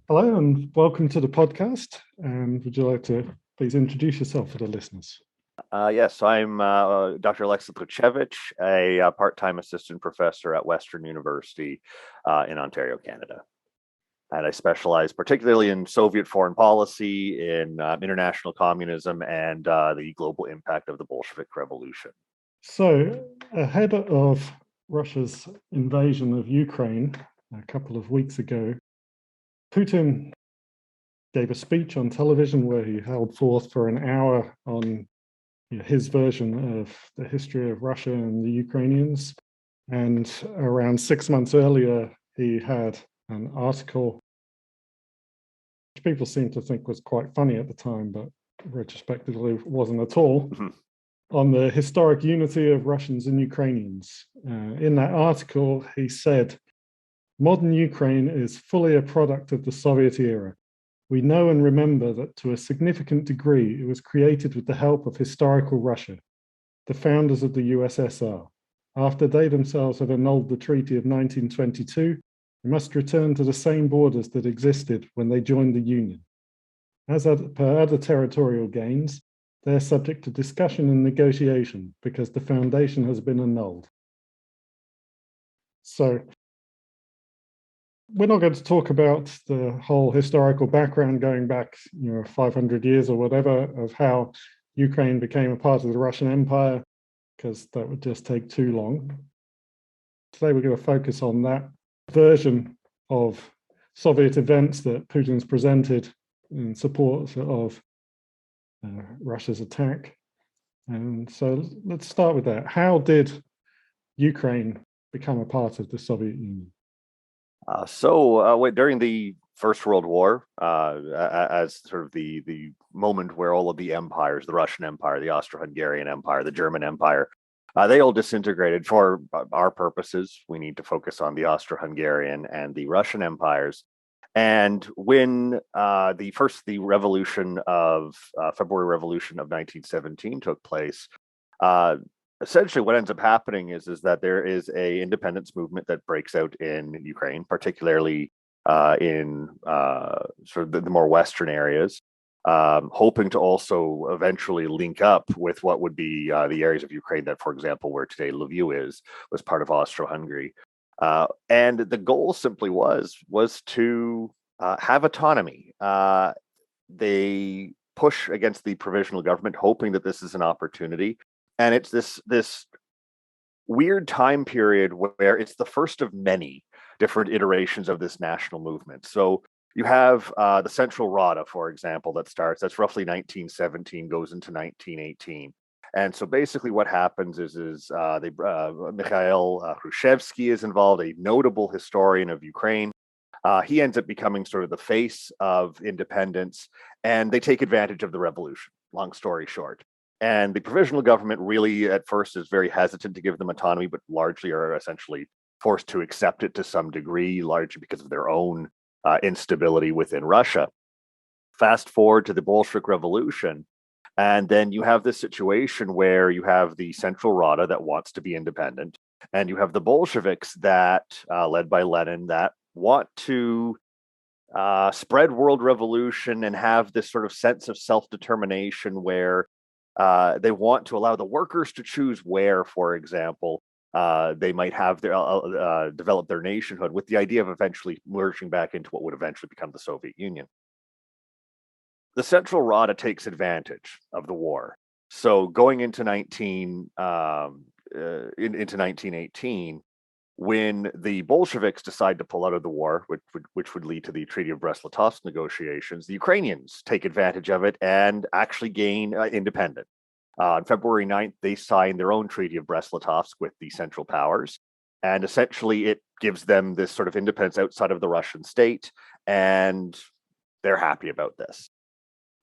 Hello and welcome to the podcast. Would you like to please introduce yourself for the listeners? Yes, I'm Dr. Oleksa Drachewych, a part-time assistant professor at Western University in Ontario, Canada. And I specialize particularly in Soviet foreign policy, in international communism, and the global impact of the Bolshevik Revolution. So, ahead of Russia's invasion of Ukraine a couple of weeks ago, Putin gave a speech on television where he held forth for an hour on his version of the history of Russia and the Ukrainians. And around 6 months earlier, he had an article which people seem to think was quite funny at the time, but retrospectively wasn't at all, on the historic unity of Russians and Ukrainians. In that article, he said, "Modern Ukraine is fully a product of the Soviet era. We know and remember that to a significant degree, it was created with the help of historical Russia, the founders of the USSR. After they themselves have annulled the Treaty of 1922, they must return to the same borders that existed when they joined the Union. As per other territorial gains, they're subject to discussion and negotiation because the foundation has been annulled." So we're not going to talk about the whole historical background going back 500 years or whatever of how Ukraine became a part of the Russian Empire, because that would just take too long. Today we're going to focus on that version of Soviet events that Putin's presented in support of Russia's attack. And so let's start with that. How did Ukraine become a part of the Soviet Union? During the First World War, as sort of the moment where all of the empires, the Russian Empire, the Austro-Hungarian Empire, the German Empire, they all disintegrated. For our purposes, we need to focus on the Austro-Hungarian and the Russian empires. And when the revolution of February Revolution of 1917 took place, essentially what ends up happening is that there is a independence movement that breaks out in Ukraine, particularly in sort of the more western areas, hoping to also eventually link up with what would be the areas of Ukraine that, for example, where today Lviv was part of Austro-Hungary. And the goal simply was to have autonomy. They push against the provisional government, hoping that this is an opportunity. And it's this weird time period where it's the first of many different iterations of this national movement. So you have the Central Rada, for example, that's roughly 1917, goes into 1918. And so basically what happens is Mikhail Hrushevsky is involved, a notable historian of Ukraine. He ends up becoming sort of the face of independence, and they take advantage of the revolution, long story short. And the provisional government really at first is very hesitant to give them autonomy, but largely are essentially forced to accept it to some degree, largely because of their own instability within Russia. Fast forward to the Bolshevik Revolution, and then you have this situation where you have the Central Rada that wants to be independent, and you have the Bolsheviks that, led by Lenin, that want to spread world revolution and have this sort of sense of self-determination where they want to allow the workers to choose where, for example, they might have their develop their nationhood, with the idea of eventually merging back into what would eventually become the Soviet Union. The Central Rada takes advantage of the war. So going into 1918, when the Bolsheviks decide to pull out of the war, which would lead to the Treaty of Brest-Litovsk negotiations, the Ukrainians take advantage of it and actually gain independence. On February 9th, they sign their own Treaty of Brest-Litovsk with the Central Powers, and essentially it gives them this sort of independence outside of the Russian state, and they're happy about this.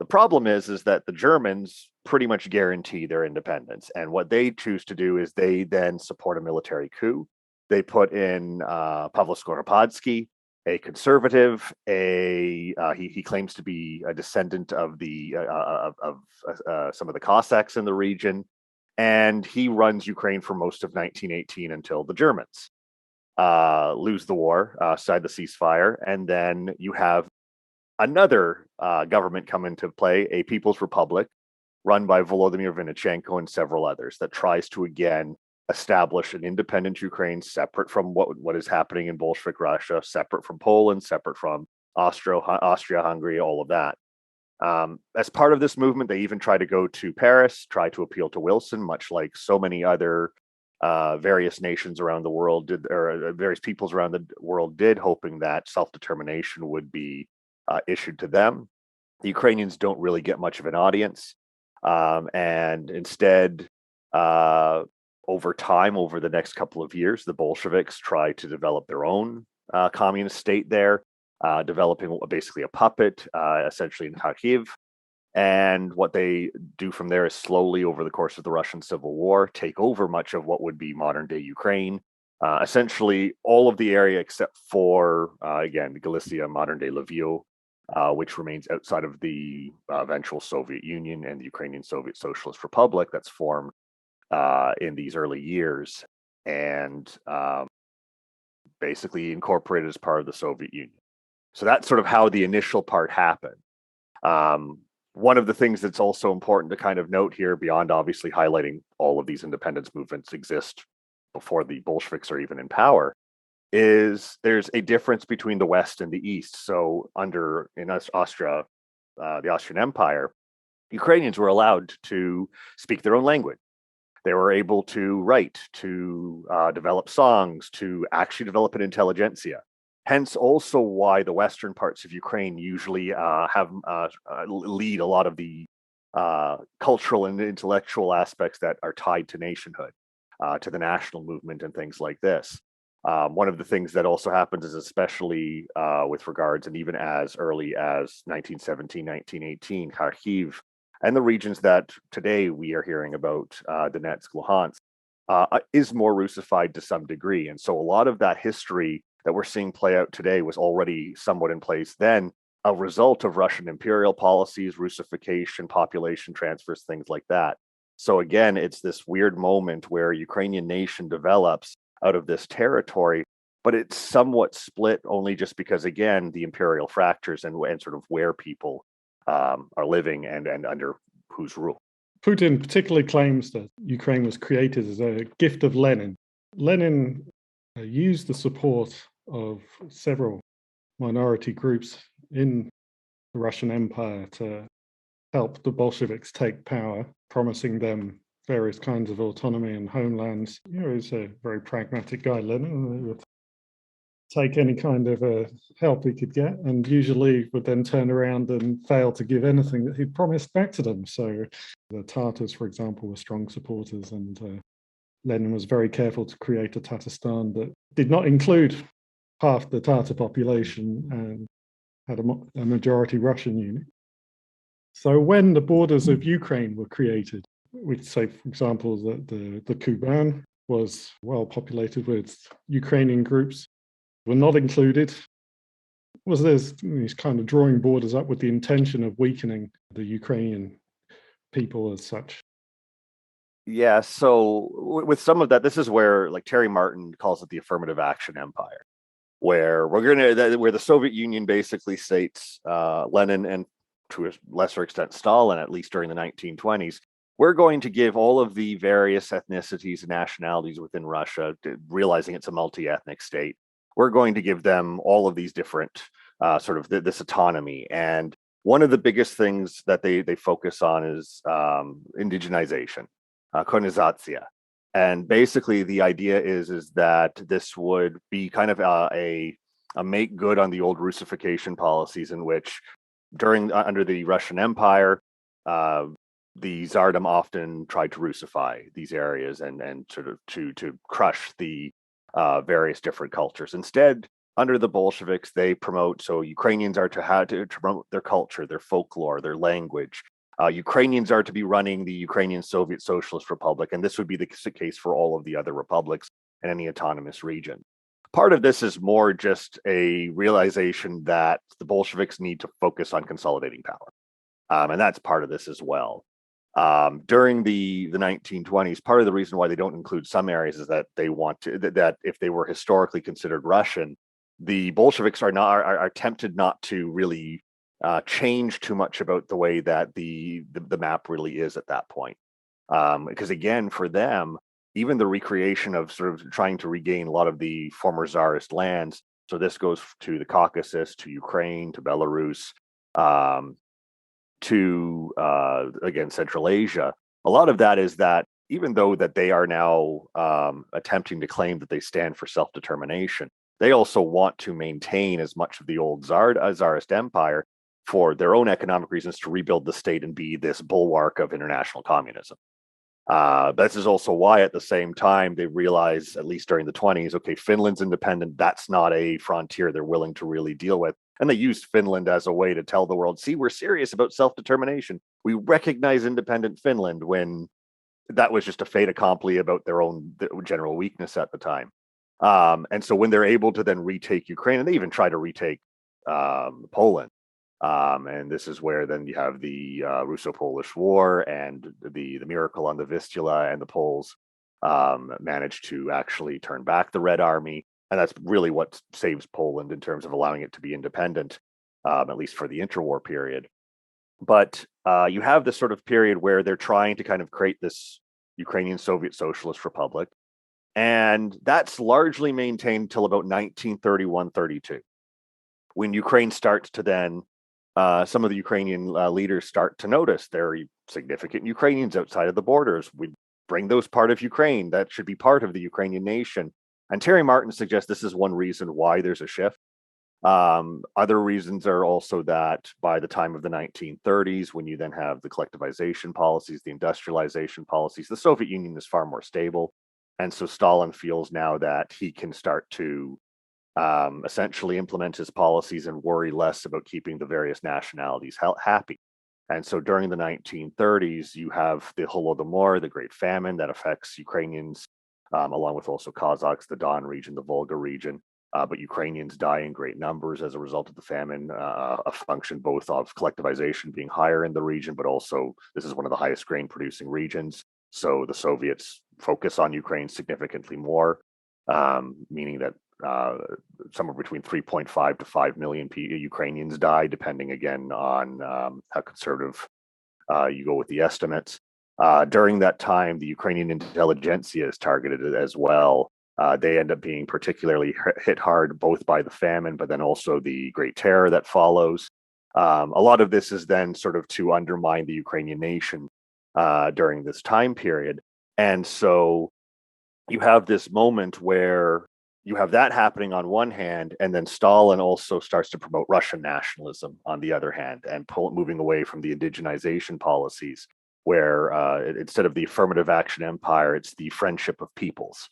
The problem is that the Germans pretty much guarantee their independence, and what they choose to do is they then support a military coup. They put in Pavlo Skoropadsky, a conservative. He claims to be a descendant of some of the Cossacks in the region, and he runs Ukraine for most of 1918 until the Germans lose the war, side the ceasefire, and then you have another government come into play, a People's Republic run by Volodymyr Vinnychenko and several others that tries to again establish an independent Ukraine separate from what is happening in Bolshevik Russia, separate from Poland, separate from Austria-Hungary, all of that. As part of this movement, they even try to go to Paris, try to appeal to Wilson, much like so many other various nations around the world did, or various peoples around the world did, hoping that self-determination would be issued to them. The Ukrainians don't really get much of an audience, and instead, over time, over the next couple of years, the Bolsheviks try to develop their own communist state there, developing basically a puppet, essentially in Kharkiv. And what they do from there is slowly, over the course of the Russian Civil War, take over much of what would be modern day Ukraine. Essentially, all of the area except for, again, Galicia, modern day Lviv, which remains outside of the eventual Soviet Union and the Ukrainian Soviet Socialist Republic that's formed in these early years, and basically incorporated as part of the Soviet Union. So that's sort of how the initial part happened. One of the things that's also important to kind of note here, beyond obviously highlighting all of these independence movements exist before the Bolsheviks are even in power, is there's a difference between the West and the East. So in Austria, the Austrian Empire, Ukrainians were allowed to speak their own language. They were able to write, to develop songs, to actually develop an intelligentsia. Hence, also why the western parts of Ukraine usually lead a lot of the cultural and intellectual aspects that are tied to nationhood, to the national movement and things like this. One of the things that also happens is, especially with regards, and even as early as 1917, 1918, Kharkiv, and the regions that today we are hearing about, Donetsk, Luhansk, is more Russified to some degree. And so a lot of that history that we're seeing play out today was already somewhat in place then, a result of Russian imperial policies, Russification, population transfers, things like that. So again, it's this weird moment where Ukrainian nation develops out of this territory, but it's somewhat split only just because, again, the imperial fractures and sort of where people are living and under whose rule. Putin particularly claims that Ukraine was created as a gift of Lenin. Lenin used the support of several minority groups in the Russian Empire to help the Bolsheviks take power, promising them various kinds of autonomy and homelands. He's a very pragmatic guy, Lenin. He would take any kind of help he could get, and usually would then turn around and fail to give anything that he'd promised back to them. So the Tatars, for example, were strong supporters, and Lenin was very careful to create a Tatarstan that did not include half the Tatar population and had a majority Russian unit. So when the borders of Ukraine were created, we'd say, for example, that the Kuban was well populated with Ukrainian groups, were not included. Was there's these kind of drawing borders up with the intention of weakening the Ukrainian people as such? Yeah, so with some of that, this is where, like, Terry Martin calls it the affirmative action empire, where where the Soviet Union basically states, Lenin, and to a lesser extent Stalin, at least during the 1920s, we're going to give all of the various ethnicities and nationalities within Russia, realizing it's a multi-ethnic state, we're going to give them all of these different this autonomy. And one of the biggest things that they focus on is indigenization, kolonizatsiya. And basically the idea is that this would be kind of a make good on the old Russification policies, in which under the Russian Empire, the Tsardom often tried to Russify these areas and sort of to crush the various different cultures. Instead, under the Bolsheviks, they promote, so Ukrainians are to promote their culture, their folklore, their language. Ukrainians are to be running the Ukrainian Soviet Socialist Republic, and this would be the case for all of the other republics and any autonomous region. Part of this is more just a realization that the Bolsheviks need to focus on consolidating power. And that's part of this as well. During the 1920s, part of the reason why they don't include some areas is that they want to, that if they were historically considered Russian, the Bolsheviks are tempted not to really change too much about the way that the map really is at that point. Because again, for them, even the recreation of sort of trying to regain a lot of the former Tsarist lands. So this goes to the Caucasus, to Ukraine, to Belarus, to again Central Asia. A lot of that is that even though that they are now attempting to claim that they stand for self-determination, they also want to maintain as much of the old Tsarist empire for their own economic reasons to rebuild the state and be this bulwark of international communism. This is also why at the same time they realize, at least during the 20s, okay, Finland's independent. That's not a frontier they're willing to really deal with. And they used Finland as a way to tell the world, see, we're serious about self-determination. We recognize independent Finland, when that was just a fait accompli about their own general weakness at the time. And so when they're able to then retake Ukraine, and they even try to retake Poland, and this is where then you have the Russo-Polish War and the miracle on the Vistula, and the Poles managed to actually turn back the Red Army. And that's really what saves Poland in terms of allowing it to be independent, at least for the interwar period. But you have this sort of period where they're trying to kind of create this Ukrainian Soviet Socialist Republic. And that's largely maintained till about 1931-32, when Ukraine starts to then some of the Ukrainian leaders start to notice there are significant Ukrainians outside of the borders. We bring those part of Ukraine. That should be part of the Ukrainian nation. And Terry Martin suggests this is one reason why there's a shift. Other reasons are also that by the time of the 1930s, when you then have the collectivization policies, the industrialization policies, the Soviet Union is far more stable. And so Stalin feels now that he can start to essentially implement his policies and worry less about keeping the various nationalities happy. And so during the 1930s, you have the Holodomor, the Great Famine that affects Ukrainians, along with also Kazakhs, the Don region, the Volga region. But Ukrainians die in great numbers as a result of the famine, a function both of collectivization being higher in the region, but also this is one of the highest grain producing regions. So the Soviets focus on Ukraine significantly more, meaning that somewhere between 3.5 to 5 million Ukrainians die, depending again on how conservative you go with the estimates. During that time, the Ukrainian intelligentsia is targeted as well. They end up being particularly hit hard both by the famine, but then also the Great Terror that follows. A lot of this is then sort of to undermine the Ukrainian nation during this time period. And so you have this moment where you have that happening on one hand, and then Stalin also starts to promote Russian nationalism on the other hand, and moving away from the indigenization policies, where instead of the affirmative action empire, it's the friendship of peoples,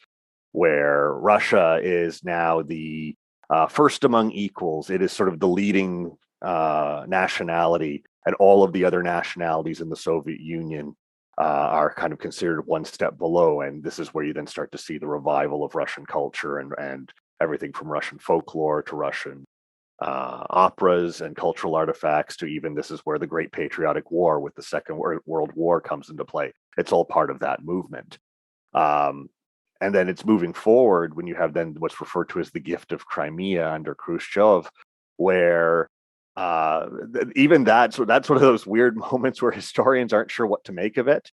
where Russia is now the first among equals. It is sort of the leading nationality, and all of the other nationalities in the Soviet Union are kind of considered one step below. And this is where you then start to see the revival of Russian culture and everything from Russian folklore to Russian operas and cultural artifacts to even this is where the Great Patriotic War with the Second World War comes into play. It's all part of that movement. And then it's moving forward when you have then what's referred to as the gift of Crimea under Khrushchev, where even that's one of those weird moments where historians aren't sure what to make of it.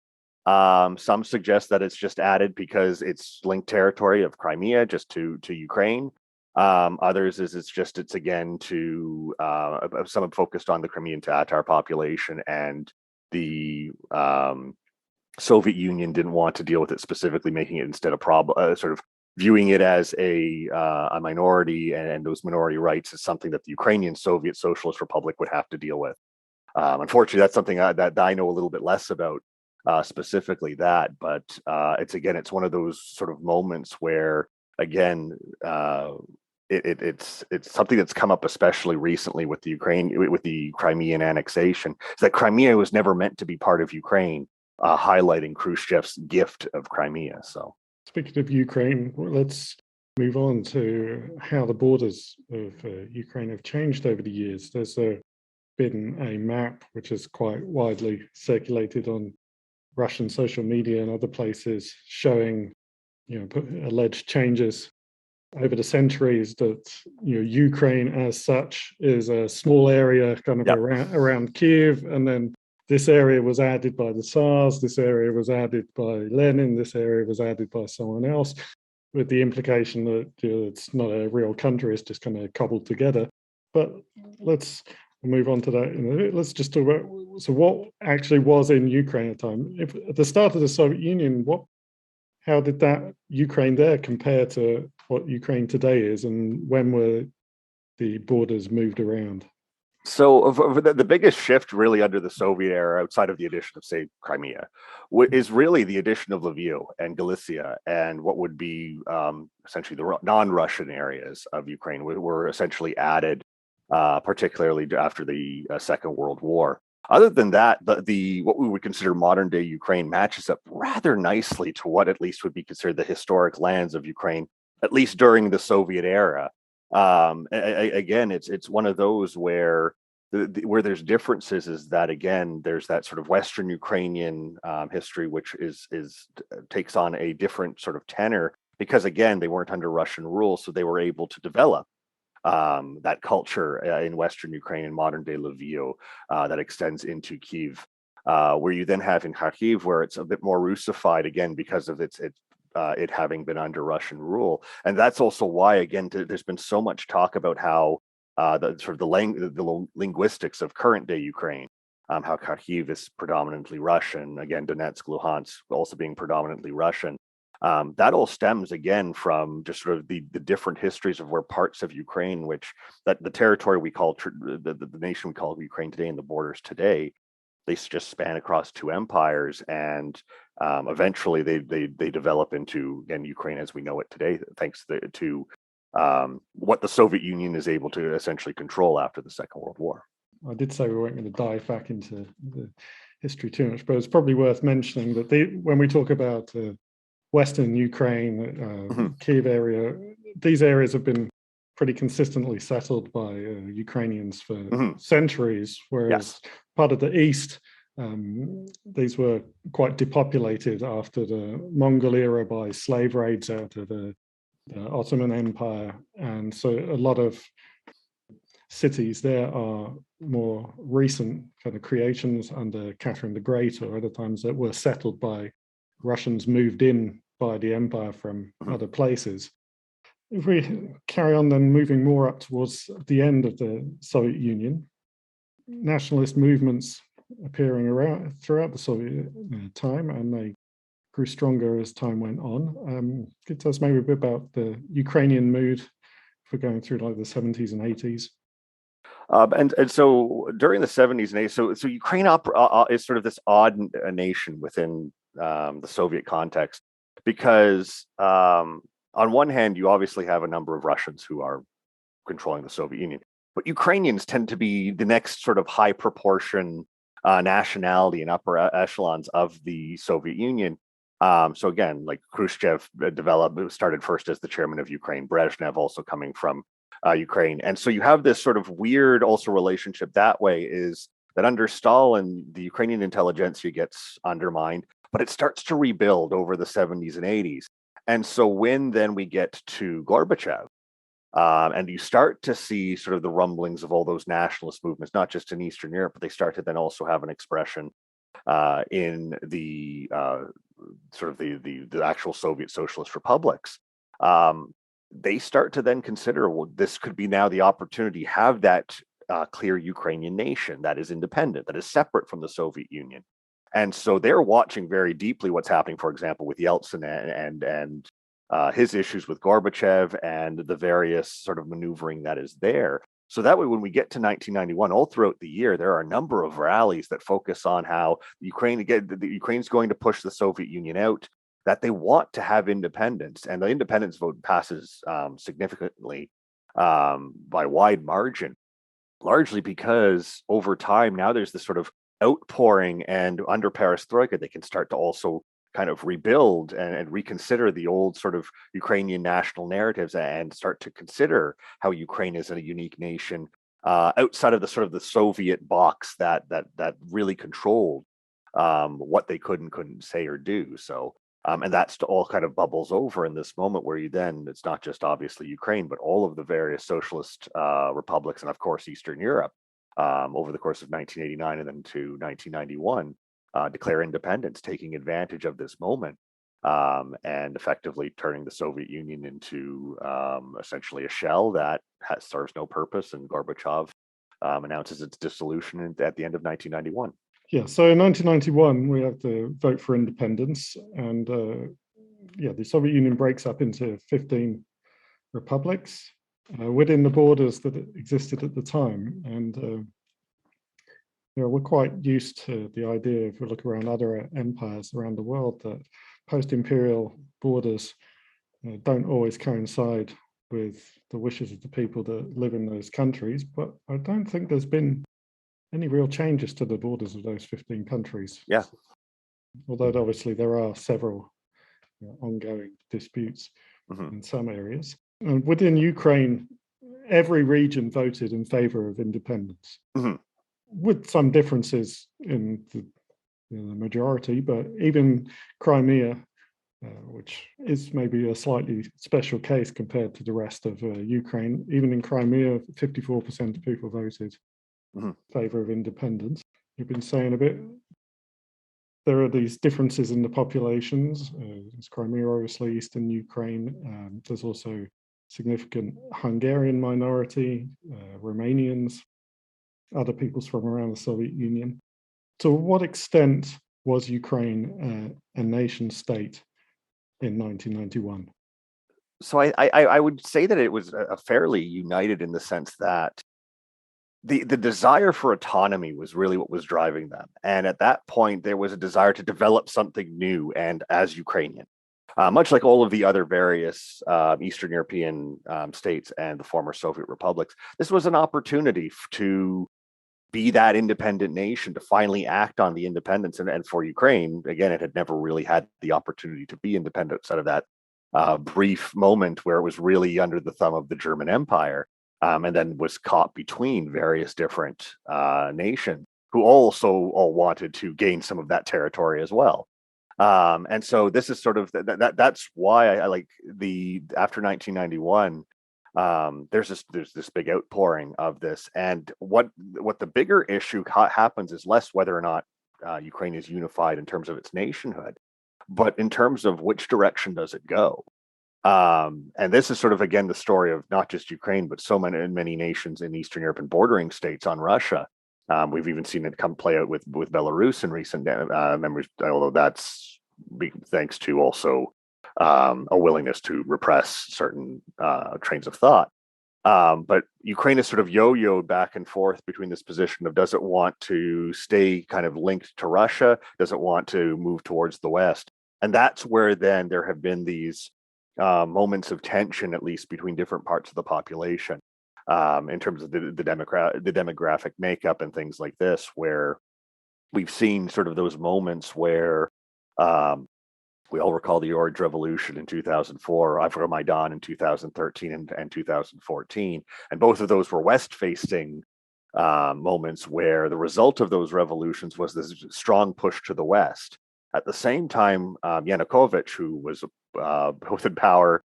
Some suggest that it's just added because it's linked territory of Crimea just to Ukraine. Others is it's again to some have focused on the Crimean Tatar population, and the Soviet Union didn't want to deal with it specifically, making it instead a problem, sort of viewing it as a minority, and those minority rights is something that the Ukrainian Soviet Socialist Republic would have to deal with. Unfortunately, that's something that I know a little bit less about, specifically that. But it's one of those sort of moments where, again, it's something that's come up especially recently with the Crimean annexation. Is that Crimea was never meant to be part of Ukraine, highlighting Khrushchev's gift of Crimea. So. Speaking of Ukraine, let's move on to how the borders of Ukraine have changed over the years. There's been a map which is quite widely circulated on Russian social media and other places showing, alleged changes over the centuries that Ukraine as such is a small area kind of around Kiev, and then this area was added by the Tsars, this area was added by Lenin, this area was added by someone else, with the implication that it's not a real country, it's just kind of cobbled together. But let's move on to that. Let's just talk about what actually was in Ukraine at the time. At the start of the Soviet Union, how did that Ukraine there compare to what Ukraine today is, and when were the borders moved around? So the biggest shift really under the Soviet era, outside of the addition of, say, Crimea, is really the addition of Lviv and Galicia, and what would be essentially the non-Russian areas of Ukraine were essentially added, particularly after the Second World War. Other than that, the what we would consider modern day Ukraine matches up rather nicely to what at least would be considered the historic lands of Ukraine, at least during the Soviet era. Again, it's one of those where where there's differences is that, again, there's that sort of Western Ukrainian history, which takes on a different sort of tenor because, again, they weren't under Russian rule, so they were able to develop that culture in Western Ukraine and modern day Lviv that extends into Kiev, where you then have in Kharkiv, where it's a bit more Russified, again, because of it having been under Russian rule. And that's also why, again, there's been so much talk about how the linguistics of current day Ukraine, how Kharkiv is predominantly Russian, again, Donetsk, Luhansk also being predominantly Russian. That all stems, again, from just sort of the different histories of where parts of Ukraine, that the territory we call, the nation we call Ukraine today, and the borders today, they just span across two empires, and eventually they develop into, again, Ukraine as we know it today, thanks to what the Soviet Union is able to essentially control after the Second World War. I did say we weren't going to dive back into the history too much, but it's probably worth mentioning that when we talk about Western Ukraine, Kiev area, these areas have been pretty consistently settled by Ukrainians for centuries, whereas part of the East, these were quite depopulated after the Mongol era by slave raids out of the Ottoman Empire. And so a lot of cities there are more recent kind of creations under Catherine the Great or other times that were settled by Russians moved in by the empire from other places. If we carry on then, moving more up towards the end of the Soviet Union, nationalist movements appearing around throughout the Soviet time, and they grew stronger as time went on. Could you tell us maybe a bit about the Ukrainian mood for going through like the 70s and 80s? And so during the 70s and 80s, so Ukraine is sort of this odd nation within the Soviet context, because on one hand, you obviously have a number of Russians who are controlling the Soviet Union, but Ukrainians tend to be the next sort of high proportion nationality and upper echelons of the Soviet Union. So again, like Khrushchev started first as the chairman of Ukraine, Brezhnev also coming from Ukraine. And so you have this sort of weird also relationship that way, is that under Stalin, the Ukrainian intelligentsia gets undermined, but it starts to rebuild over the 70s and 80s. And so when then we get to Gorbachev, and you start to see sort of the rumblings of all those nationalist movements, not just in Eastern Europe, but they start to then also have an expression in the sort of the actual Soviet socialist republics. They start to then consider, well, this could be now the opportunity to have that clear Ukrainian nation that is independent, that is separate from the Soviet Union. And so they're watching very deeply what's happening, for example, with Yeltsin and his issues with Gorbachev and the various sort of maneuvering that is there. So that way, when we get to 1991, all throughout the year, there are a number of rallies that focus on how Ukraine's going to push the Soviet Union out, that they want to have independence. And the independence vote passes significantly by wide margin, largely because over time, now there's this sort of outpouring, and under Perestroika, they can start to also kind of rebuild and reconsider the old sort of Ukrainian national narratives and start to consider how Ukraine is a unique nation outside of the sort of the Soviet box that really controlled what they could and couldn't say or do. So And that's all kind of bubbles over in this moment where it's not just obviously Ukraine, but all of the various socialist republics and, of course, Eastern Europe over the course of 1989 and then to 1991 declare independence, taking advantage of this moment and effectively turning the Soviet Union into essentially a shell that serves no purpose. And Gorbachev announces its dissolution at the end of 1991. Yeah, so in 1991, we have the vote for independence, and the Soviet Union breaks up into 15 republics within the borders that existed at the time. And we're quite used to the idea, if we look around other empires around the world, that post-imperial borders don't always coincide with the wishes of the people that live in those countries. But I don't think there's been any real changes to the borders of those 15 countries. Yeah. Although obviously there are several ongoing disputes in some areas. And within Ukraine, every region voted in favor of independence, with some differences in the majority, but even Crimea, which is maybe a slightly special case compared to the rest of Ukraine, even in Crimea, 54% of people voted in favor of independence. You've been saying a bit, there are these differences in the populations. There's Crimea, obviously, Eastern Ukraine. There's also significant Hungarian minority, Romanians, other peoples from around the Soviet Union. To what extent was Ukraine a nation state in 1991? So I would say that it was a fairly united in the sense that the desire for autonomy was really what was driving them. And at that point, there was a desire to develop something new and as Ukrainian. Much like all of the other various Eastern European states and the former Soviet republics, this was an opportunity to be that independent nation, to finally act on the independence. And for Ukraine, again, it had never really had the opportunity to be independent outside of that brief moment where it was really under the thumb of the German Empire. And then was caught between various different nations who also all wanted to gain some of that territory as well. And so this is sort of that's why I like after 1991. There's this big outpouring of this, and what the bigger issue happens is less whether or not Ukraine is unified in terms of its nationhood, but in terms of which direction does it go. And this is sort of, again, the story of not just Ukraine, but so many nations in Eastern Europe and bordering states on Russia. We've even seen it play out with Belarus in recent memories, although that's thanks to also a willingness to repress certain trains of thought. But Ukraine is sort of yo-yoed back and forth between this position of, does it want to stay kind of linked to Russia? Does it want to move towards the West? And that's where then there have been these moments of tension, at least between different parts of the population, in terms of the demographic makeup and things like this, where we've seen sort of those moments where we all recall the Orange Revolution in 2004, Maidan in 2013 and 2014, and both of those were West-facing moments where the result of those revolutions was this strong push to the West. At the same time, Yanukovych, who was both in power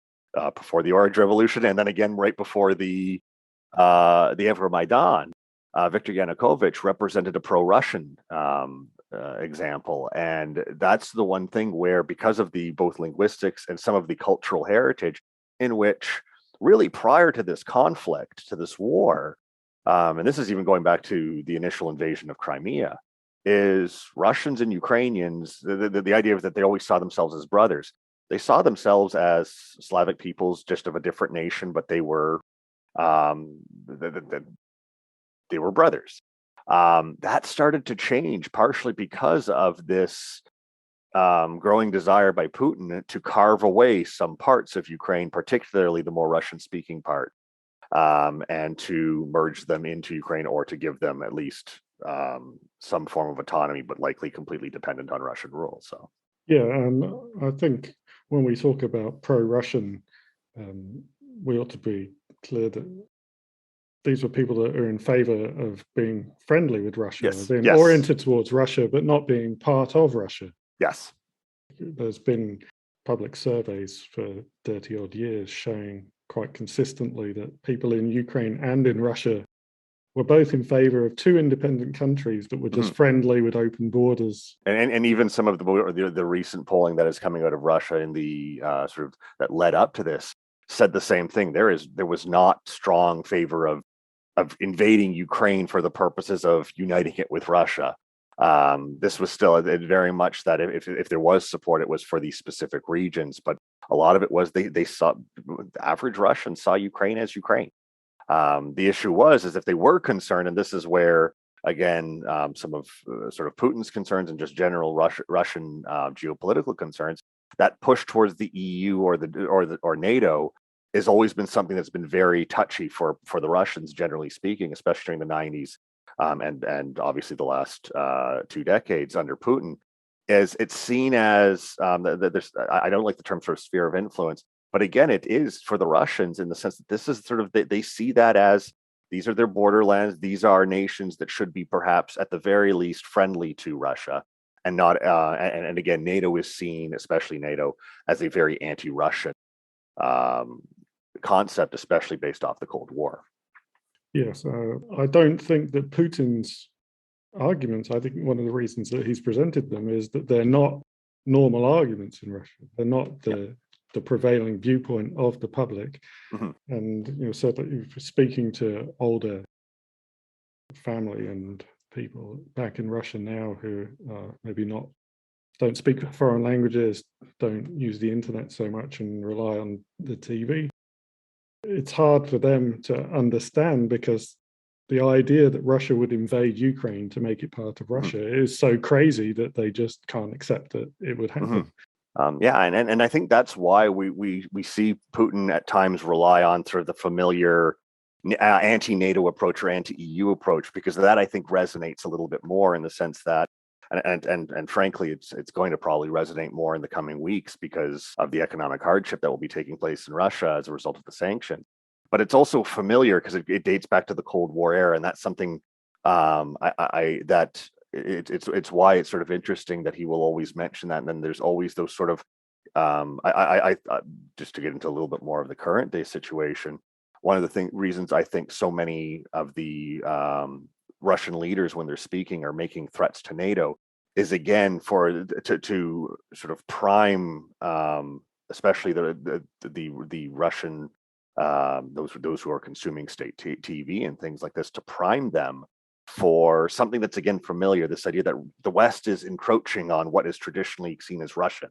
before the Orange Revolution and then again right before the Maidan, Viktor Yanukovych represented a pro-Russian example, and that's the one thing where, because of the both linguistics and some of the cultural heritage, in which really prior to this conflict, to this war, and this is even going back to the initial invasion of Crimea, is Russians and Ukrainians, the idea that they always saw themselves as brothers. They saw themselves as Slavic peoples, just of a different nation, but they were brothers. That started to change partially because of this growing desire by Putin to carve away some parts of Ukraine, particularly the more Russian-speaking part, and to merge them into Ukraine, or to give them at least some form of autonomy, but likely completely dependent on Russian rule. So yeah, and I think when we talk about pro-Russian, we ought to be clear that these were people that are in favor of being friendly with Russia, yes, being yes, oriented towards Russia, but not being part of Russia. yes. There's been public surveys for 30 odd years showing quite consistently that people in Ukraine and in Russia were both in favor of two independent countries that were just friendly with open borders. And even some of the recent polling that is coming out of Russia in the sort of that led up to this said the same thing. There was not strong favor of invading Ukraine for the purposes of uniting it with Russia. This was still very much that if there was support, it was for these specific regions. But a lot of it was they saw, the average Russian saw Ukraine as Ukraine. The issue was if they were concerned, and this is where again some of sort of Putin's concerns and just general Russian geopolitical concerns, that push towards the EU or NATO has always been something that's been very touchy for the Russians, generally speaking, especially during the 90s and obviously the last 2 decades under Putin. As it's seen as there's, I don't like the term sort of sphere of influence, but again, it is for the Russians in the sense that this is sort of they see that as these are their borderlands. These are nations that should be perhaps at the very least friendly to Russia, and not. And again, NATO is seen, especially NATO, as a very anti-Russian concept, especially based off the Cold War. Yes, I don't think that Putin's arguments, I think one of the reasons that he's presented them is that they're not normal arguments in Russia. They're not the prevailing viewpoint of the public. And certainly speaking to older family and people back in Russia now who maybe don't speak foreign languages, don't use the internet so much and rely on the TV, it's hard for them to understand, because the idea that Russia would invade Ukraine to make it part of Russia is so crazy that they just can't accept that it would happen. And I think that's why we see Putin at times rely on sort of the familiar anti-NATO approach or anti-EU approach, because that I think resonates a little bit more in the sense that, and frankly, it's going to probably resonate more in the coming weeks because of the economic hardship that will be taking place in Russia as a result of the sanctions. But it's also familiar because it dates back to the Cold War era, and that's something it's why it's sort of interesting that he will always mention that. And then there's always those sort of I just to get into a little bit more of the current day situation. One of the reasons I think so many of the Russian leaders, when they're speaking, are making threats to NATO is again to sort of prime, especially the Russian those who are consuming state TV and things like this, to prime them for something that's again familiar. This idea that the West is encroaching on what is traditionally seen as Russian,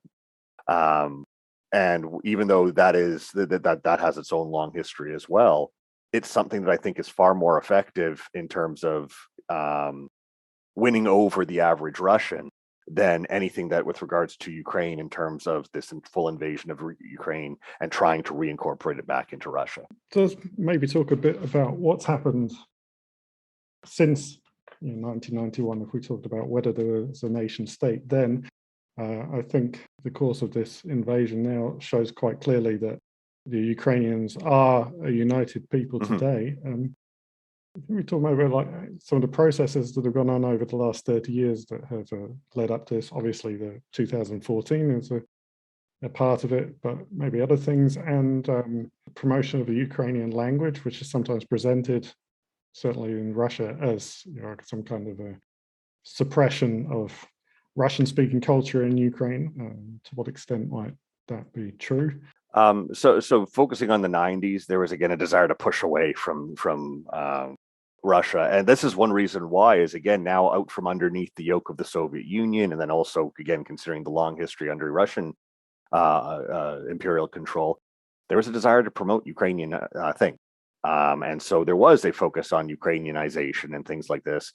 and even though that has its own long history as well, it's something that I think is far more effective in terms of winning over the average Russian than anything that with regards to Ukraine in terms of this full invasion of Ukraine and trying to reincorporate it back into Russia. So let's maybe talk a bit about what's happened since 1991. If we talked about whether there was a nation state then, I think the course of this invasion now shows quite clearly that the Ukrainians are a united people today. We talk about like some of the processes that have gone on over the last 30 years that have led up to this. Obviously, the 2014 is a part of it, but maybe other things, and promotion of the Ukrainian language, which is sometimes presented, certainly in Russia, as some kind of a suppression of Russian-speaking culture in Ukraine. To what extent might that be true? So focusing on the 90s, there was again a desire to push away from Russia, and this is one reason why is again now out from underneath the yoke of the Soviet Union, and then also again considering the long history under Russian imperial control, there was a desire to promote Ukrainian thing, and so there was a focus on Ukrainianization and things like this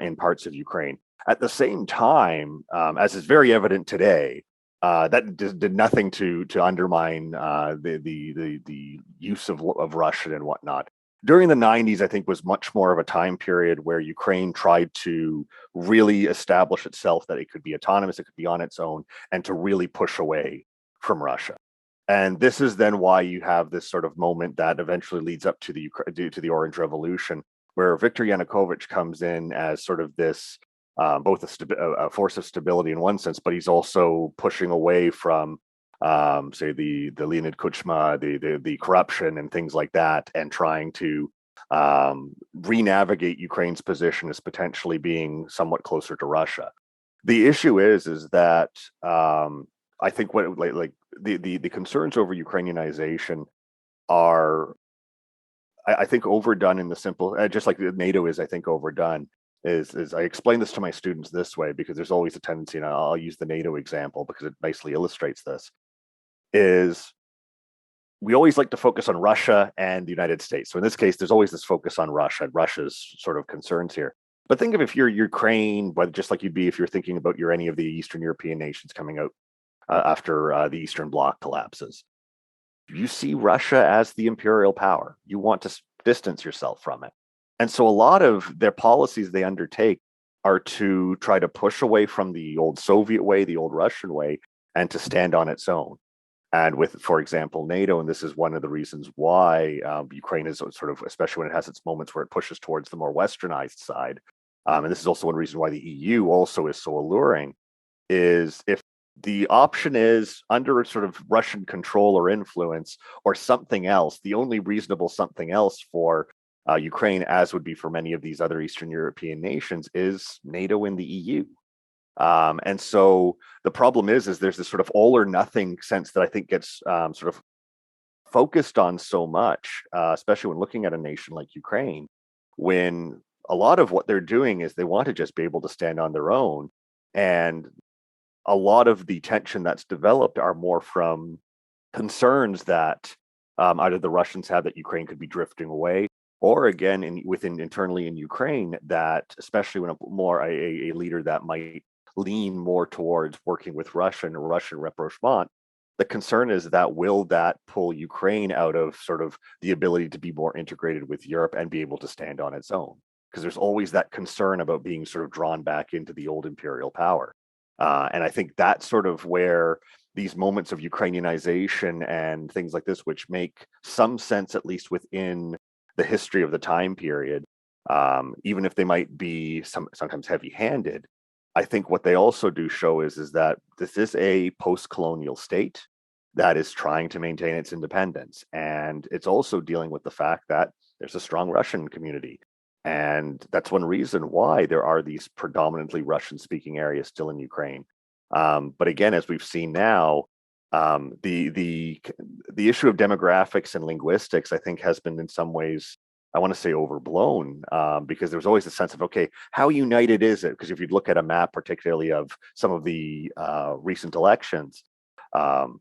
in parts of Ukraine. At the same time, as is very evident today, that did nothing to undermine the use of Russian and whatnot. During the 90s, I think was much more of a time period where Ukraine tried to really establish itself that it could be autonomous, it could be on its own, and to really push away from Russia. And this is then why you have this sort of moment that eventually leads up to the Orange Revolution, where Viktor Yanukovych comes in as sort of this both a force of stability in one sense, but he's also pushing away from, say, the Leonid Kuchma, the corruption and things like that, and trying to re-navigate Ukraine's position as potentially being somewhat closer to Russia. The issue is that I think what the concerns over Ukrainianization are, I think, overdone in the simple, just like NATO is, I think, overdone. Is I explain this to my students this way because there's always a tendency, and I'll use the NATO example because it nicely illustrates this, is we always like to focus on Russia and the United States. So in this case, there's always this focus on Russia and Russia's sort of concerns here. But think of if you're Ukraine, but just like you'd be if you're thinking about any of the Eastern European nations coming out after the Eastern Bloc collapses. You see Russia as the imperial power. You want to distance yourself from it. And so a lot of their policies they undertake are to try to push away from the old Soviet way, the old Russian way, and to stand on its own. And with, for example, NATO, and this is one of the reasons why Ukraine is sort of, especially when it has its moments where it pushes towards the more westernized side, and this is also one reason why the EU also is so alluring, is if the option is under sort of Russian control or influence or something else, the only reasonable something else for Ukraine, as would be for many of these other Eastern European nations, is NATO and the EU. And so the problem is there's this sort of all or nothing sense that I think gets sort of focused on so much, especially when looking at a nation like Ukraine, when a lot of what they're doing is they want to just be able to stand on their own. And a lot of the tension that's developed are more from concerns that either the Russians have that Ukraine could be drifting away, or again, within internally in Ukraine, that especially when a leader that might lean more towards working with Russia and Russian rapprochement, the concern is that will that pull Ukraine out of sort of the ability to be more integrated with Europe and be able to stand on its own? Because there's always that concern about being sort of drawn back into the old imperial power. And I think that's sort of where these moments of Ukrainianization and things like this, which make some sense, at least within the history of the time period, even if they might be sometimes heavy-handed, I think what they also do show is that this is a post-colonial state that is trying to maintain its independence. And it's also dealing with the fact that there's a strong Russian community. And that's one reason why there are these predominantly Russian-speaking areas still in Ukraine. But again, as we've seen now, the issue of demographics and linguistics, I think, has been in some ways, I want to say, overblown, because there's always a sense of, okay, how united is it? Because if you look at a map, particularly of some of the recent elections, for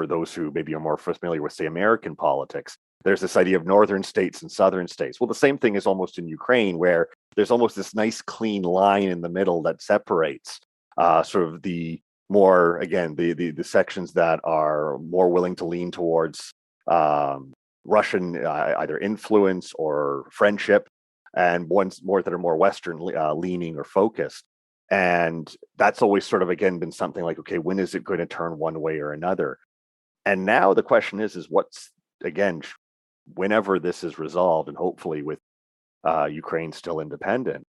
those who maybe are more familiar with, say, American politics, there's this idea of northern states and southern states. Well, the same thing is almost in Ukraine, where there's almost this nice clean line in the middle that separates sort of the more, again, the sections that are more willing to lean towards Russian either influence or friendship, and ones more that are more Western leaning or focused. And that's always sort of, again, been something like, okay, when is it going to turn one way or another? And now the question is what's, again, whenever this is resolved, and hopefully with Ukraine still independent,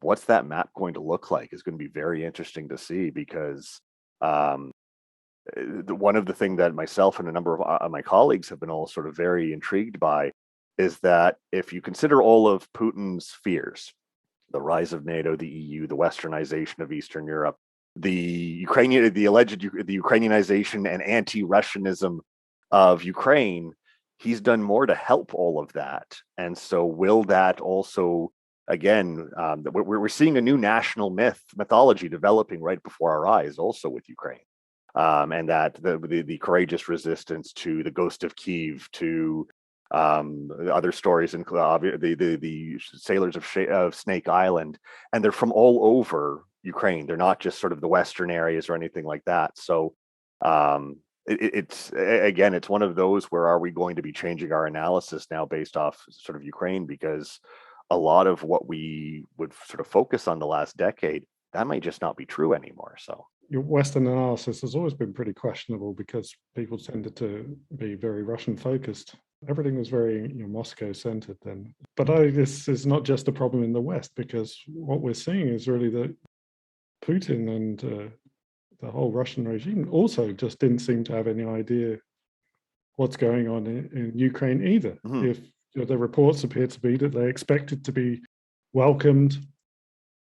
what's that map going to look like is going to be very interesting to see, because one of the things that myself and a number of my colleagues have been all sort of very intrigued by is that if you consider all of Putin's fears, the rise of NATO, the EU, the westernization of Eastern Europe, the alleged Ukrainianization and anti-Russianism of Ukraine, he's done more to help all of that. And so will that also, again, we're seeing a new national mythology developing right before our eyes also with Ukraine. And that the courageous resistance to the Ghost of Kiev, to other stories, and the sailors of Snake Island, and they're from all over Ukraine. They're not just sort of the Western areas or anything like that. So it's again, it's one of those where are we going to be changing our analysis now based off sort of Ukraine, because a lot of what we would sort of focus on the last decade, that might just not be true anymore. So your Western analysis has always been pretty questionable because people tended to be very Russian focused. Everything was very Moscow centered then. But this is not just a problem in the West, because what we're seeing is really that Putin and the whole Russian regime also just didn't seem to have any idea what's going on in Ukraine either. If the reports appear to be that they expected to be welcomed,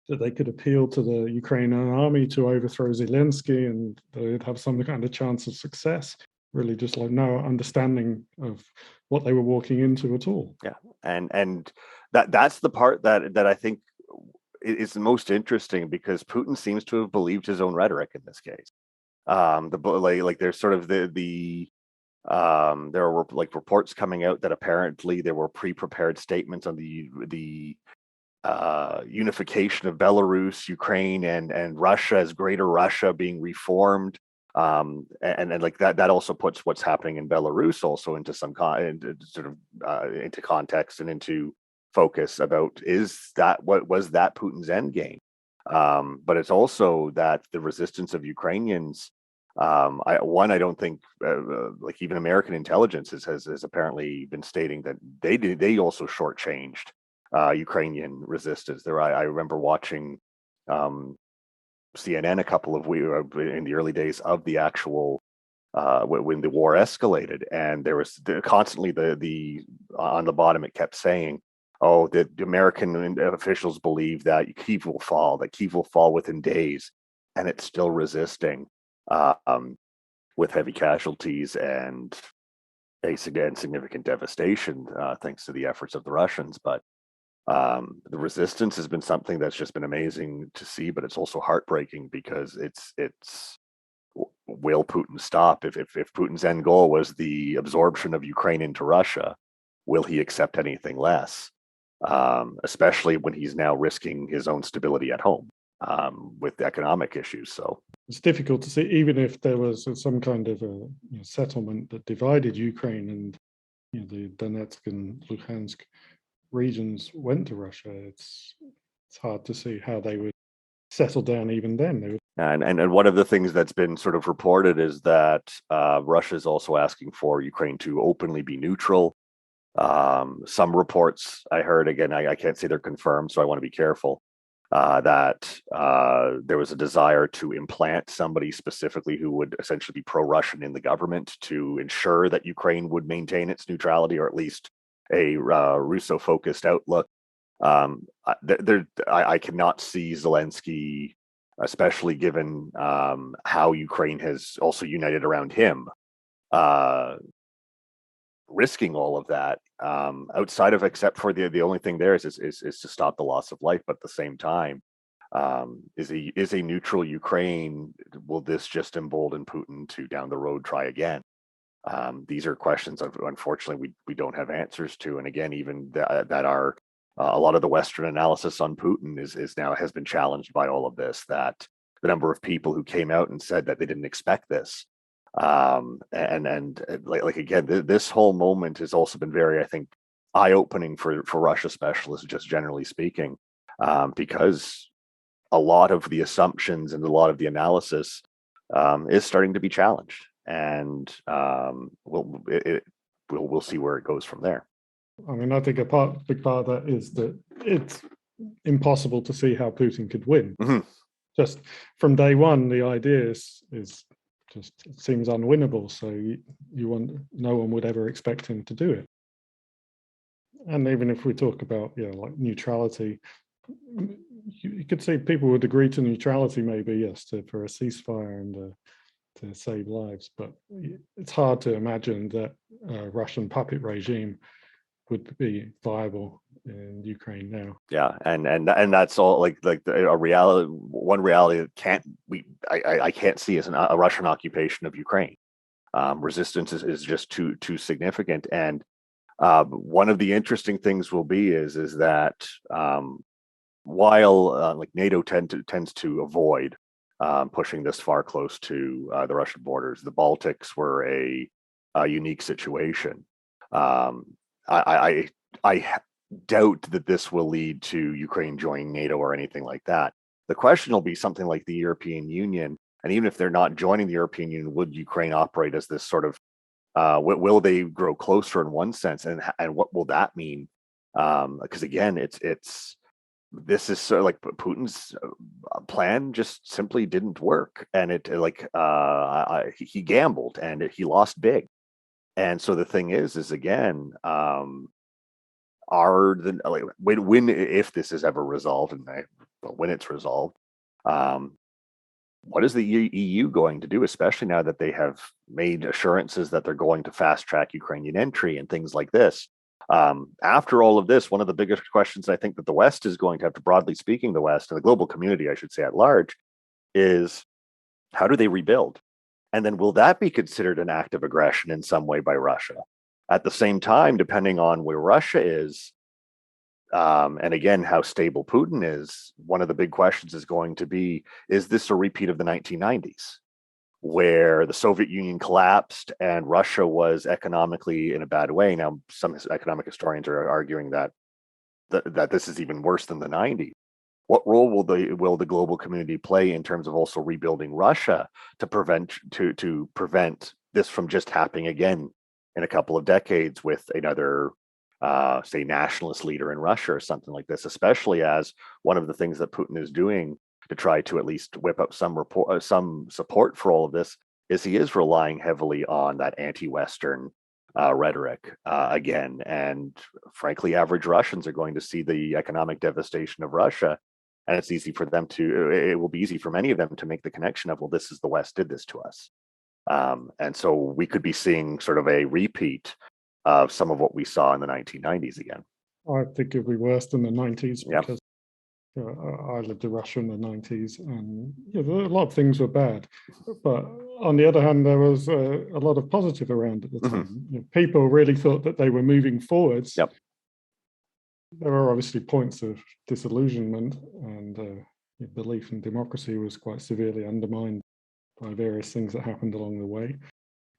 that they could appeal to the Ukrainian army to overthrow Zelensky and they'd have some kind of chance of success. Really just like no understanding of what they were walking into at all. Yeah. And that's the part that I think is the most interesting, because Putin seems to have believed his own rhetoric in this case. There's sort of there were like reports coming out that apparently there were pre-prepared statements on the unification of Belarus, Ukraine, and Russia as Greater Russia being reformed. And like that also puts what's happening in Belarus also into some into context and into focus about, what was that Putin's end game? But it's also that the resistance of Ukrainians. I don't think like even American intelligence has apparently been stating that they also shortchanged Ukrainian resistance. I remember watching CNN a couple of weeks in the early days of the actual when the war escalated, and there was constantly the on the bottom it kept saying, "Oh, the American officials believe that Kyiv will fall within days," and it's still resisting with heavy casualties and significant devastation thanks to the efforts of the Russians. But the resistance has been something that's just been amazing to see, but it's also heartbreaking, because it's will Putin stop? If Putin's end goal was the absorption of Ukraine into Russia, will he accept anything less? Especially when he's now risking his own stability at home with economic issues. So it's difficult to see, even if there was some kind of a settlement that divided Ukraine and the Donetsk and Luhansk regions went to Russia. It's hard to see how they would settle down even then. And one of the things that's been sort of reported is that Russia is also asking for Ukraine to openly be neutral. Some reports I heard, again, I can't say they're confirmed, so I want to be careful, that there was a desire to implant somebody specifically who would essentially be pro-Russian in the government to ensure that Ukraine would maintain its neutrality, or at least a Russo-focused outlook. I cannot see Zelensky, especially given how Ukraine has also united around him, risking all of that, outside of, except for the only thing there is to stop the loss of life. But at the same time, is a neutral Ukraine, will this just embolden Putin to down the road try again? These are questions, unfortunately, we don't have answers to. And again, even that are a lot of the Western analysis on Putin has been challenged by all of this. That the number of people who came out and said that they didn't expect this, and like again, this whole moment has also been very, I think, eye-opening for Russia specialists, just generally speaking, because a lot of the assumptions and a lot of the analysis is starting to be challenged. And we'll see where it goes from there. I mean, I think big part of that is that it's impossible to see how Putin could win. Mm-hmm. Just from day one, the idea is just, it seems unwinnable. So no one would ever expect him to do it. And even if we talk about like neutrality, you could see people would agree to neutrality, maybe, yes, for a ceasefire and to save lives, but it's hard to imagine that a Russian puppet regime would be viable in Ukraine now. Yeah, and that's all like a reality. One reality that I can't see is a Russian occupation of Ukraine. Resistance is just too significant. And one of the interesting things will be is that while like NATO tends to avoid pushing this far close to the Russian borders, the Baltics were a unique situation. I doubt that this will lead to Ukraine joining NATO or anything like that. The question will be something like the European Union, and even if they're not joining the European Union, would Ukraine operate as this sort of Will they grow closer in one sense, and what will that mean? Because again, this is sort of like Putin's plan just simply didn't work, and he gambled and he lost big. And so the thing is again, if this is ever resolved, and when it's resolved, what is the EU going to do, especially now that they have made assurances that they're going to fast track Ukrainian entry and things like this? After all of this, one of the biggest questions I think that the West is going to have to, broadly speaking, the West and the global community, I should say at large, is how do they rebuild? And then will that be considered an act of aggression in some way by Russia? At the same time, depending on where Russia is, and again, how stable Putin is, one of the big questions is going to be, is this a repeat of the 1990s, where the Soviet Union collapsed and Russia was economically in a bad way? Now, some economic historians are arguing that this is even worse than the 90s. What role will the global community play in terms of also rebuilding Russia to prevent this from just happening again in a couple of decades with another say nationalist leader in Russia or something like this, especially as one of the things that Putin is doing to try to at least whip up some support for all of this is he is relying heavily on that anti-Western rhetoric again. And frankly, average Russians are going to see the economic devastation of Russia, and it will be easy for many of them to make the connection of, well, this is the West did this to us. And so we could be seeing sort of a repeat of some of what we saw in the 1990s again. I think it'd be worse than the 90s because Yep. I lived in Russia in the 90s, and a lot of things were bad. But on the other hand, there was a lot of positive around at the time. People really thought that they were moving forwards. Yep. There were obviously points of disillusionment, and belief in democracy was quite severely undermined by various things that happened along the way.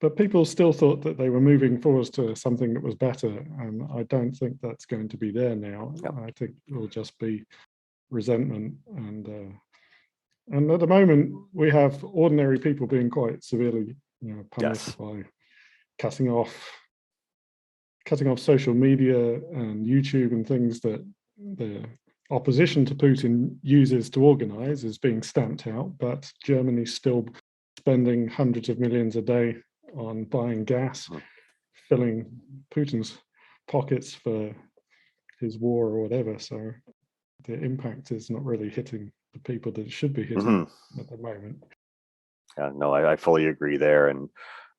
But people still thought that they were moving forwards to something that was better, and I don't think that's going to be there now. Yep. I think it will just be resentment, and at the moment we have ordinary people being quite severely punished by cutting off social media and YouTube and things that the opposition to Putin uses to organize is being stamped out. But Germany's still spending hundreds of millions a day on buying gas, filling Putin's pockets for his war or whatever. So the impact is not really hitting the people that it should be hitting at the moment. Yeah, no, I fully agree there. And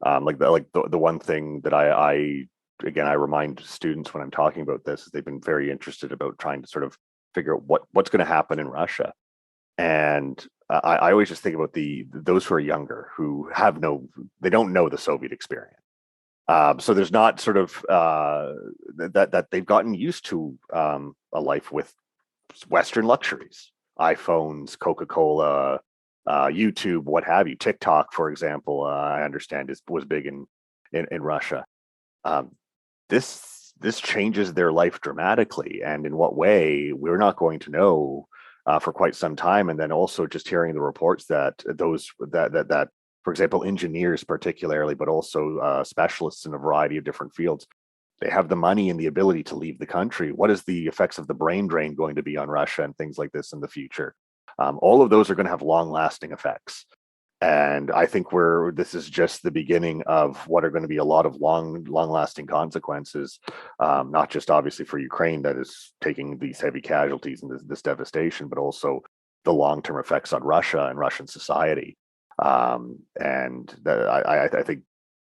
the one thing that I remind students when I'm talking about this is they've been very interested about trying to sort of figure out what's going to happen in Russia. And I always just think about those who are younger, who they don't know the Soviet experience. So there's not sort of that they've gotten used to a life with Western luxuries, iPhones, Coca-Cola, YouTube, what have you. TikTok, for example, I understand was big in Russia. This changes their life dramatically, and in what way we're not going to know for quite some time. And then also just hearing the reports that for example, engineers particularly, but also specialists in a variety of different fields, they have the money and the ability to leave the country. What is the effects of the brain drain going to be on Russia and things like this in the future? All of those are going to have long-lasting effects. And I think this is just the beginning of what are going to be a lot of long-lasting consequences, not just obviously for Ukraine that is taking these heavy casualties and this devastation, but also the long-term effects on Russia and Russian society. And I think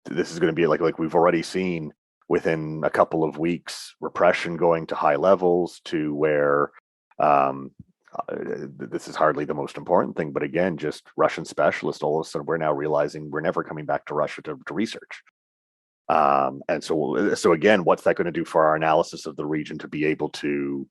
this is going to be like we've already seen within a couple of weeks, repression going to high levels to where this is hardly the most important thing, but again, just Russian specialists, all of a sudden we're now realizing we're never coming back to Russia to research. And so again, what's that going to do for our analysis of the region to be able to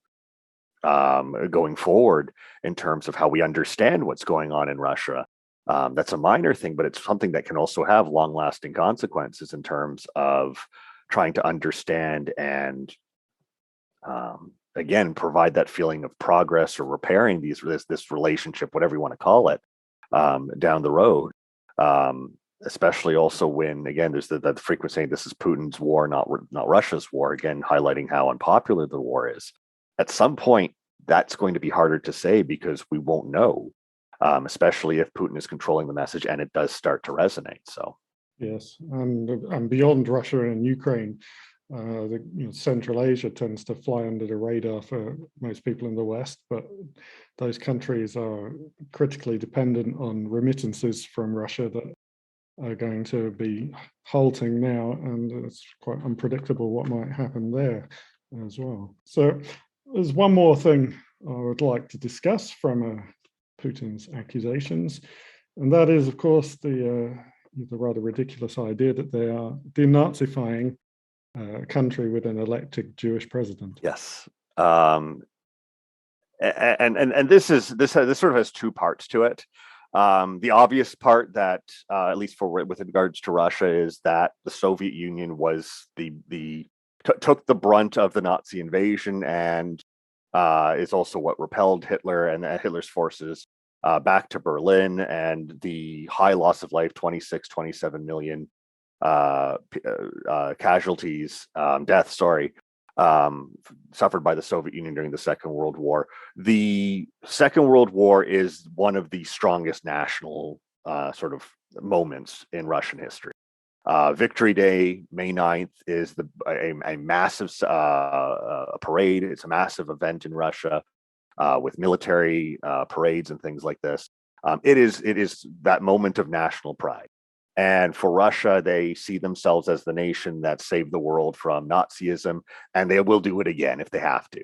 going forward in terms of how we understand what's going on in Russia? That's a minor thing, but it's something that can also have long-lasting consequences in terms of trying to understand and again, provide that feeling of progress or repairing this relationship, whatever you want to call it, down the road. especially also when, again, there's the frequent saying this is Putin's war, not Russia's war, again, highlighting how unpopular the war is. At some point, that's going to be harder to say because we won't know, especially if Putin is controlling the message and it does start to resonate. So, yes, and beyond Russia and Ukraine, Central Asia tends to fly under the radar for most people in the West, but those countries are critically dependent on remittances from Russia that are going to be halting now, and it's quite unpredictable what might happen there as well. So there's one more thing I would like to discuss from Putin's accusations, and that is, of course, the rather ridiculous idea that they are denazifying a country with an elected Jewish president. yes. And this sort of has two parts to it. The obvious part that, at least with regards to Russia, is that the Soviet Union was took the brunt of the Nazi invasion and is also what repelled Hitler and Hitler's forces back to Berlin, and the high loss of life, 26, 27 million casualties, deaths, suffered by the Soviet Union during the Second World War. The Second World War is one of the strongest national sort of moments in Russian history. Victory Day, May 9th, is a massive parade. It's a massive event in Russia with military parades and things like this. It is that moment of national pride. And for Russia, they see themselves as the nation that saved the world from Nazism, and they will do it again if they have to.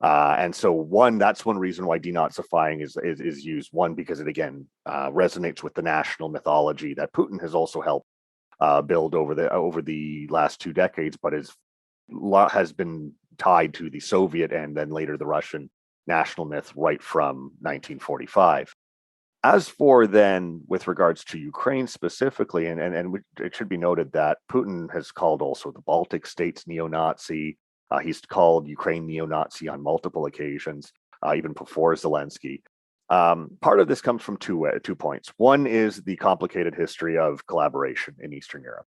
And so, that's one reason why denazifying is used. One, because it again resonates with the national mythology that Putin has also helped build over the last 2 decades, but has been tied to the Soviet and then later the Russian national myth right from 1945. As for then, with regards to Ukraine specifically, and it should be noted that Putin has called also the Baltic states neo-Nazi. He's called Ukraine neo-Nazi on multiple occasions, even before Zelensky. Part of this comes from two points. One is the complicated history of collaboration in Eastern Europe.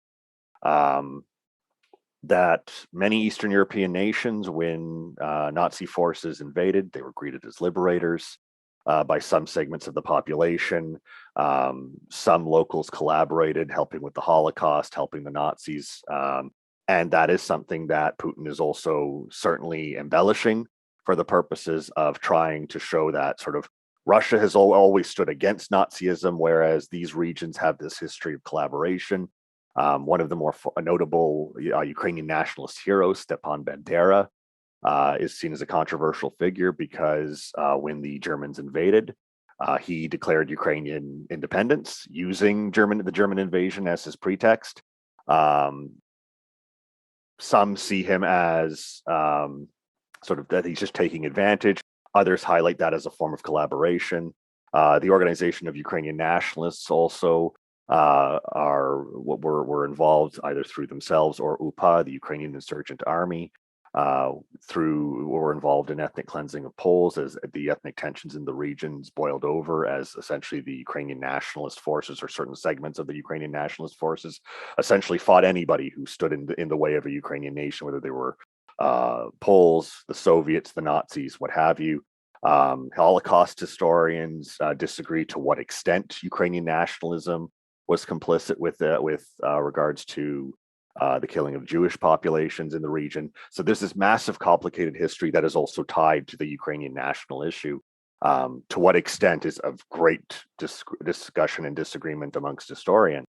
That many Eastern European nations, when Nazi forces invaded, they were greeted as liberators by some segments of the population. Some locals collaborated, helping with the Holocaust, helping the Nazis. And that is something that Putin is also certainly embellishing for the purposes of trying to show that sort of Russia has always stood against Nazism, whereas these regions have this history of collaboration. One of the more notable Ukrainian nationalist heroes, Stepan Bandera, is seen as a controversial figure because when the Germans invaded, he declared Ukrainian independence using the German invasion as his pretext. Some see him as sort of that he's just taking advantage. Others highlight that as a form of collaboration. The Organization of Ukrainian Nationalists also were involved either through themselves or UPA, the Ukrainian Insurgent Army, were involved in ethnic cleansing of Poles as the ethnic tensions in the regions boiled over, as essentially the Ukrainian nationalist forces or certain segments of the Ukrainian nationalist forces essentially fought anybody who stood in the way of a Ukrainian nation, whether they were Poles, the Soviets, the Nazis, what have you. Holocaust historians disagree to what extent Ukrainian nationalism was complicit with regards to the killing of Jewish populations in the region. So there's this massive, complicated history that is also tied to the Ukrainian national issue. To what extent is of great discussion and disagreement amongst historians.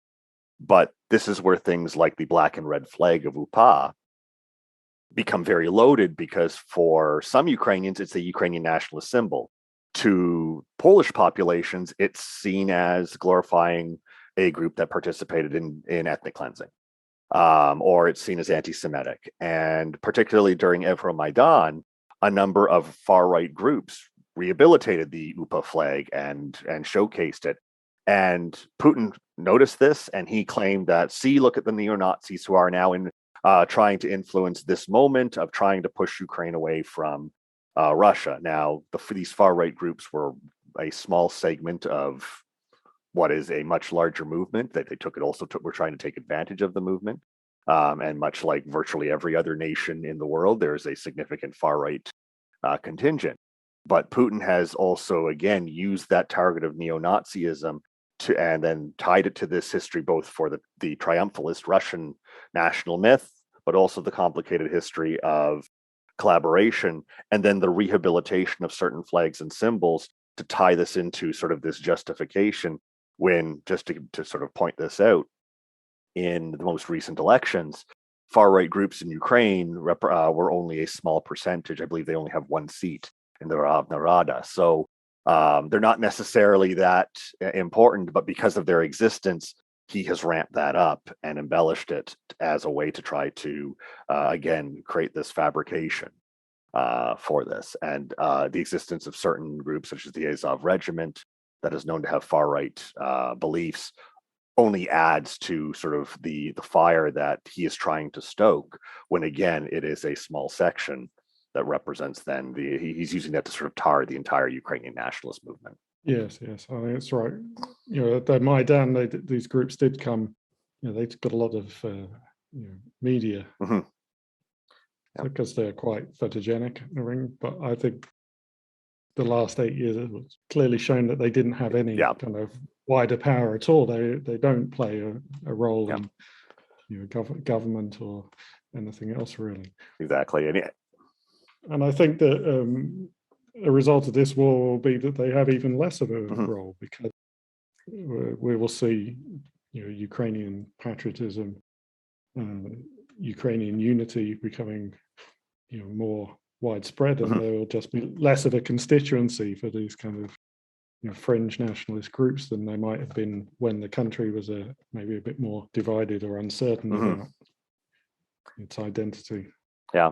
But this is where things like the black and red flag of UPA become very loaded, because for some Ukrainians, it's a Ukrainian nationalist symbol. To Polish populations, it's seen as glorifying a group that participated in ethnic cleansing. Or it's seen as anti-Semitic. And particularly during Euromaidan, a number of far-right groups rehabilitated the UPA flag and showcased it. And Putin noticed this, and he claimed that, see, look at the neo-Nazis who are now trying to influence this moment of trying to push Ukraine away from Russia. Now, these far-right groups were a small segment of what is a much larger movement that we're trying to take advantage of the movement. And much like virtually every other nation in the world, there is a significant far right contingent. But Putin has also, again, used that target of neo-Nazism and then tied it to this history, both for the triumphalist Russian national myth, but also the complicated history of collaboration, and then the rehabilitation of certain flags and symbols to tie this into sort of this justification. When, just to sort of point this out, in the most recent elections, far right groups in Ukraine were only a small percentage. I believe they only have one seat in the Rada. So they're not necessarily that important, but because of their existence, he has ramped that up and embellished it as a way to try to, again, create this fabrication for this. And the existence of certain groups, such as the Azov Regiment, that is known to have far right beliefs, only adds to sort of the fire that he is trying to stoke, when again it is a small section that represents then he's using that to sort of tar the entire Ukrainian nationalist movement. Yes, I think it's right. At the Maidan, these groups did come. They got a lot of media because they're quite photogenic in the ring. But I think the last 8 years it was clearly shown that they didn't have any kind of wider power at all. They don't play a role in government or anything else really. Exactly, and I think that a result of this war will be that they have even less of a role, because we will see Ukrainian patriotism, Ukrainian unity becoming more widespread, and there will just be less of a constituency for these kind of fringe nationalist groups than they might have been when the country was maybe a bit more divided or uncertain about its identity. Yeah.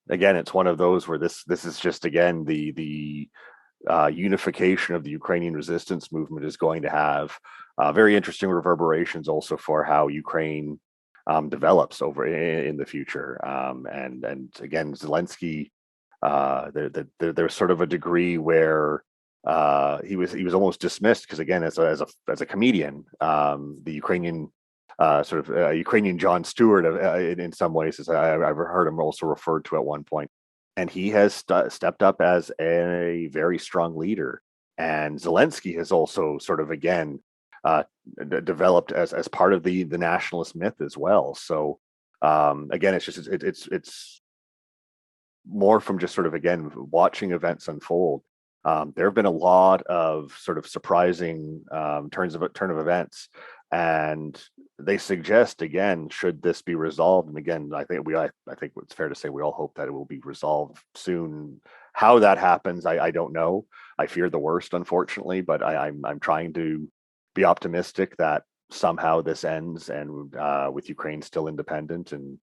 Again, it's one of those where this is just, again, the unification of the Ukrainian resistance movement is going to have very interesting reverberations also for how Ukraine develops over in the future. And again, Zelensky, there's sort of a degree where he was almost dismissed, because again, as a comedian, the Ukrainian sort of Ukrainian Jon Stewart in some ways, as I've heard him also referred to at one point. And he has stepped up as a very strong leader. And Zelensky has also sort of, again, developed as part of the nationalist myth as well. So again, it's more from just sort of, again, watching events unfold. There have been a lot of sort of surprising turn of events, and they suggest, again, should this be resolved, and again, I think it's fair to say we all hope that it will be resolved soon. How that happens, I don't know. I fear the worst, unfortunately, but I'm trying to be optimistic that somehow this ends, and with Ukraine still independent. And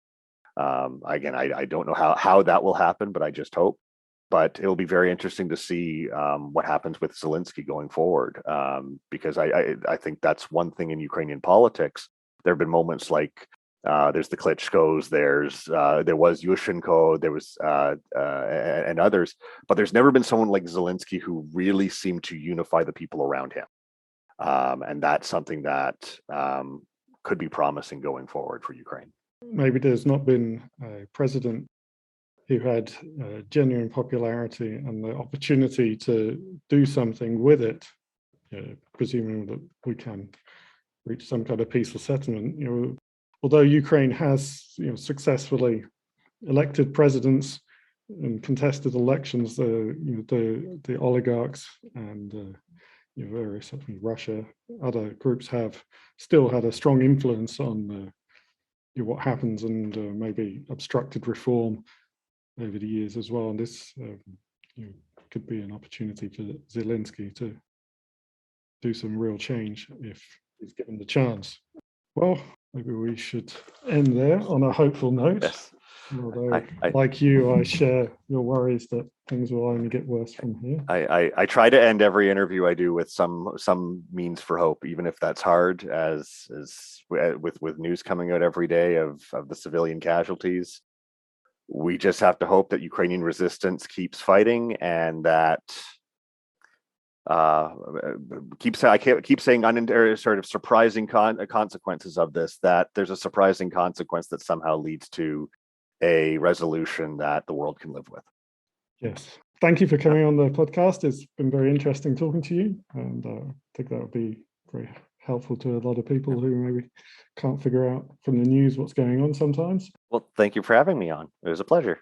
again, I don't know how that will happen, but I just hope. But it'll be very interesting to see what happens with Zelensky going forward, because I think that's one thing in Ukrainian politics. There have been moments like there's the Klitschkos, there was Yushchenko, there was and others, but there's never been someone like Zelensky who really seemed to unify the people around him, and that's something that could be promising going forward for Ukraine. Maybe there's not been a president who had genuine popularity and the opportunity to do something with it, presuming that we can reach some kind of peaceful settlement. Although Ukraine has successfully elected presidents and contested elections, the oligarchs and various, Russia, other groups have still had a strong influence on what happens, and maybe obstructed reform over the years as well. And this could be an opportunity for Zelensky to do some real change if he's given the chance. Well, maybe we should end there on a hopeful note. Yes. Although, like you, I share your worries that things will only get worse from here. I try to end every interview I do with some means for hope, even if that's hard, as with news coming out every day of the civilian casualties. We just have to hope that Ukrainian resistance keeps fighting, and that keep saying sort of surprising consequences of this, that there's a surprising consequence that somehow leads to a resolution that the world can live with. Yes. Thank you for coming on the podcast. It's been very interesting talking to you, and I think that would be very helpful to a lot of people who maybe can't figure out from the news what's going on sometimes. Well, thank you for having me on. It was a pleasure.